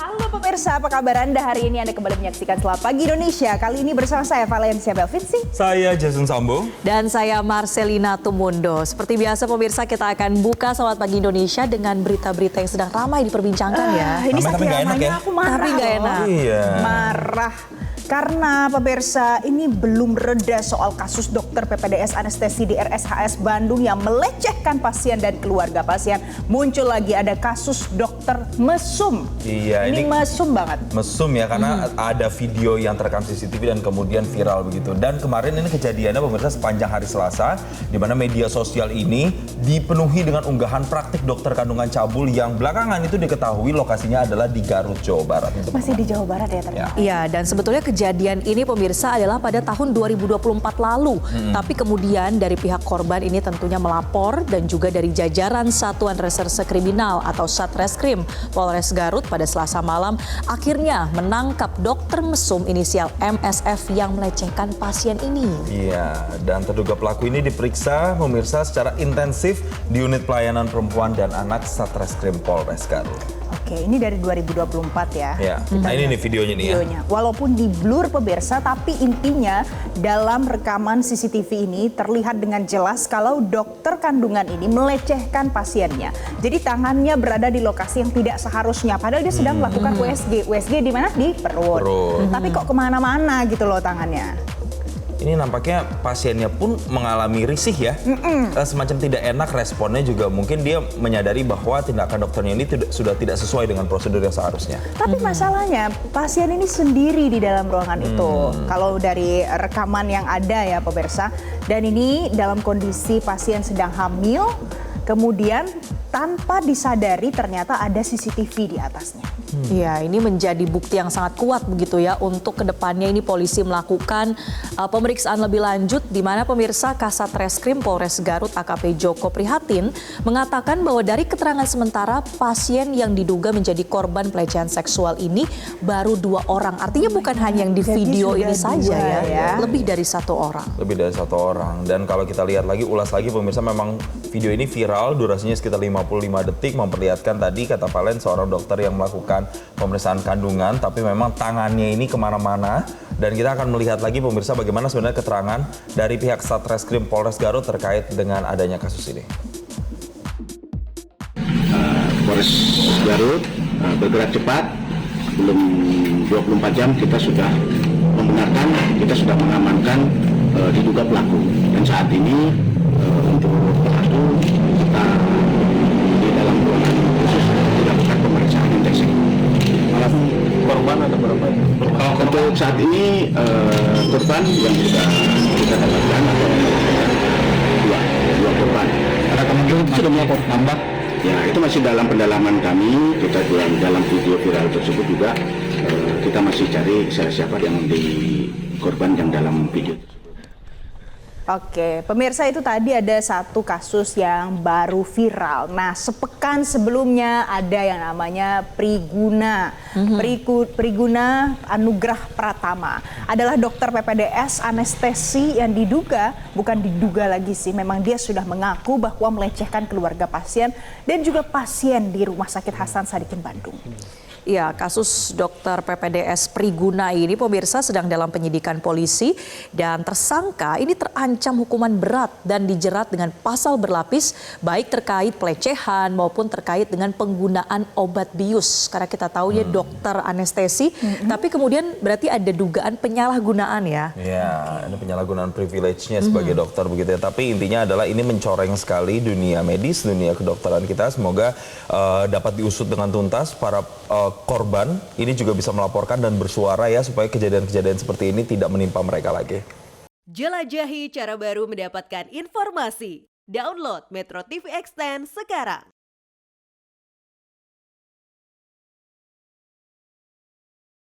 Halo pemirsa, apa kabar Anda? Hari ini Anda kembali menyaksikan Selamat Pagi Indonesia. Kali ini bersama saya Valencia Belvitsi. Saya Jason Sambo. Dan saya Marcelina Tumundo. Seperti biasa pemirsa, kita akan buka Selamat Pagi Indonesia dengan berita-berita yang sedang ramai diperbincangkan ya. Ini Tapi saking nggak enak ramainya ya? aku marah. Tapi nggak loh. enak. Iya. Marah. Karena pemirsa ini belum reda soal kasus dokter PPDS anestesi di RSHS Bandung yang melecehkan pasien dan keluarga pasien. Muncul lagi ada kasus dokter mesum. Iya, ini mesum banget. Mesum ya, karena ada video yang terekam CCTV dan kemudian viral begitu. Dan kemarin ini kejadiannya pemirsa sepanjang hari Selasa, di mana media sosial ini dipenuhi dengan unggahan praktik dokter kandungan cabul yang belakangan itu diketahui lokasinya adalah di Garut, Jawa Barat. Masih di Jawa Barat ya ternyata. Iya, dan sebetulnya kejadian ini pemirsa adalah pada tahun 2024 lalu. Tapi kemudian dari pihak korban ini tentunya melapor dan juga dari jajaran Satuan Reserse Kriminal atau Satreskrim Polres Garut pada Selasa malam akhirnya menangkap dokter mesum inisial MSF yang melecehkan pasien ini. Iya, dan terduga pelaku ini diperiksa pemirsa secara intensif di unit pelayanan perempuan dan anak Satreskrim Polres Garut. Oke, ini dari 2024 ya. Ya, nah ini nih videonya nih ya. Walaupun di blur pemirsa, tapi intinya dalam rekaman CCTV ini terlihat dengan jelas kalau dokter kandungan ini melecehkan pasiennya. Jadi tangannya berada di lokasi yang tidak seharusnya, padahal dia sedang melakukan USG. USG di mana? Di perut. Tapi kok kemana-mana gitu loh tangannya. Ini nampaknya pasiennya pun mengalami risih ya, semacam tidak enak responnya juga. Mungkin dia menyadari bahwa tindakan dokternya ini sudah tidak sesuai dengan prosedur yang seharusnya. Tapi masalahnya pasien ini sendiri di dalam ruangan itu. Kalau dari rekaman yang ada ya pemirsa, dan ini dalam kondisi pasien sedang hamil, kemudian tanpa disadari ternyata ada CCTV di atasnya. Iya, ini menjadi bukti yang sangat kuat begitu ya untuk kedepannya ini polisi melakukan pemeriksaan lebih lanjut di mana pemirsa Kasat Reskrim Polres Garut AKP Joko Prihatin mengatakan bahwa dari keterangan sementara pasien yang diduga menjadi korban pelecehan seksual ini baru 2 orang. Artinya bukan hanya yang di video ini saja ya, lebih dari 1 orang. Lebih dari 1 orang. Dan kalau kita lihat lagi, ulas lagi pemirsa, memang video ini viral, durasinya sekitar 55 detik, memperlihatkan tadi kata Valen seorang dokter yang melakukan pemeriksaan kandungan, tapi memang tangannya ini kemana-mana. Dan kita akan melihat lagi pemirsa bagaimana sebenarnya keterangan dari pihak Satreskrim Polres Garut terkait dengan adanya kasus ini. Polres Garut bergerak cepat, belum 24 jam kita sudah membenarkan, kita sudah mengamankan diduga pelaku. Dan saat ini untuk pelaku kita di dalam ruangan khusus dilakukan pemeriksaan intensif. Korban ada berapa? Untuk saat ini korban yang sudah kita dapatkan atau dua korban. Ada kemungkinan sudah melapor nambah? Ya, itu masih dalam pendalaman kami. Kita dalam video viral tersebut juga kita masih cari siapa yang di korban yang dalam video tersebut. Oke, pemirsa itu tadi ada satu kasus yang baru viral. Nah, sepekan sebelumnya ada yang namanya Priguna. Priguna Anugrah Pratama adalah dokter PPDS anestesi yang diduga, bukan diduga lagi sih, memang dia sudah mengaku bahwa melecehkan keluarga pasien dan juga pasien di Rumah Sakit Hasan Sadikin Bandung. Ya, kasus dokter PPDS Priguna ini pemirsa sedang dalam penyidikan polisi dan tersangka ini terancam hukuman berat dan dijerat dengan pasal berlapis baik terkait pelecehan maupun terkait dengan penggunaan obat bius. Karena kita tahu ya dokter anestesi, tapi kemudian berarti ada dugaan penyalahgunaan ya. Ya, ada penyalahgunaan privilege-nya sebagai dokter begitu ya. Tapi intinya adalah ini mencoreng sekali dunia medis, dunia kedokteran kita. Semoga dapat diusut dengan tuntas para korban ini juga bisa melaporkan dan bersuara ya supaya kejadian-kejadian seperti ini tidak menimpa mereka lagi. Jelajahi cara baru mendapatkan informasi. Download Metro TV Extend sekarang.